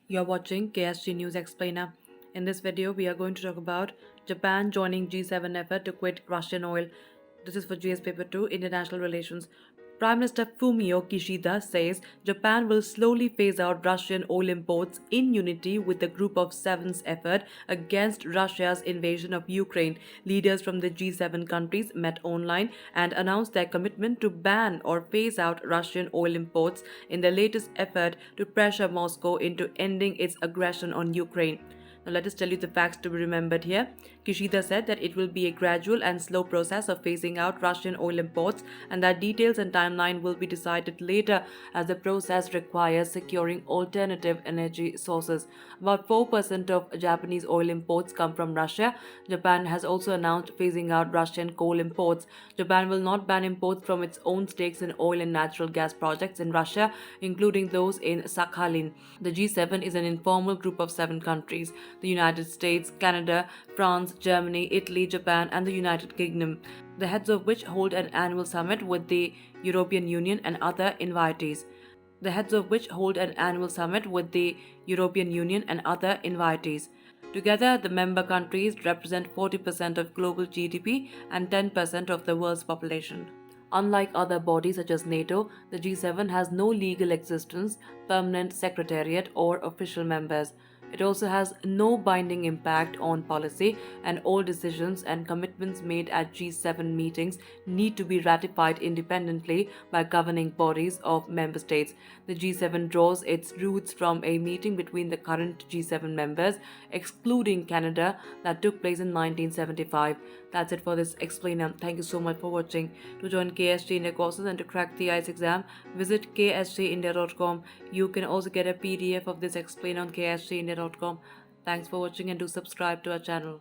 You're watching KSG News Explainer. In this video, we are going to talk about Japan joining G7 effort to quit Russian oil. This is for GS Paper 2 International Relations. Prime Minister Fumio Kishida says Japan will slowly phase out Russian oil imports in unity with the Group of Seven's effort against Russia's invasion of Ukraine. Leaders from the G7 countries met online and announced their commitment to ban or phase out Russian oil imports in the latest effort to pressure Moscow into ending its aggression on Ukraine. Now, let us tell you the facts to be remembered here. Kishida said that it will be a gradual and slow process of phasing out Russian oil imports and that details and timeline will be decided later as the process requires securing alternative energy sources. About 4% of Japanese oil imports come from Russia. Japan has also announced phasing out Russian coal imports. Japan will not ban imports from its own stakes in oil and natural gas projects in Russia, including those in Sakhalin. The G7 is an informal group of 7 countries: the United States, Canada, France, Germany, Italy, Japan, and the United Kingdom, the heads of which hold an annual summit with the European Union and other invitees. The heads of which hold an annual summit with the European Union and other invitees. Together, the member countries represent 40% of global GDP and 10% of the world's population. Unlike other bodies such as NATO, the G7 has no legal existence, permanent secretariat, or official members. It also has no binding impact on policy, and all decisions and commitments made at G7 meetings need to be ratified independently by governing bodies of member states. The G7 draws its roots from a meeting between the current G7 members, excluding Canada, that took place in 1975. That's it for this explainer. Thank you so much for watching. To join KSG India courses and to crack the IELTS exam, visit ksgindia.com. You can also get a PDF of this explainer on ksgindia.com. Thanks for watching and do subscribe to our channel.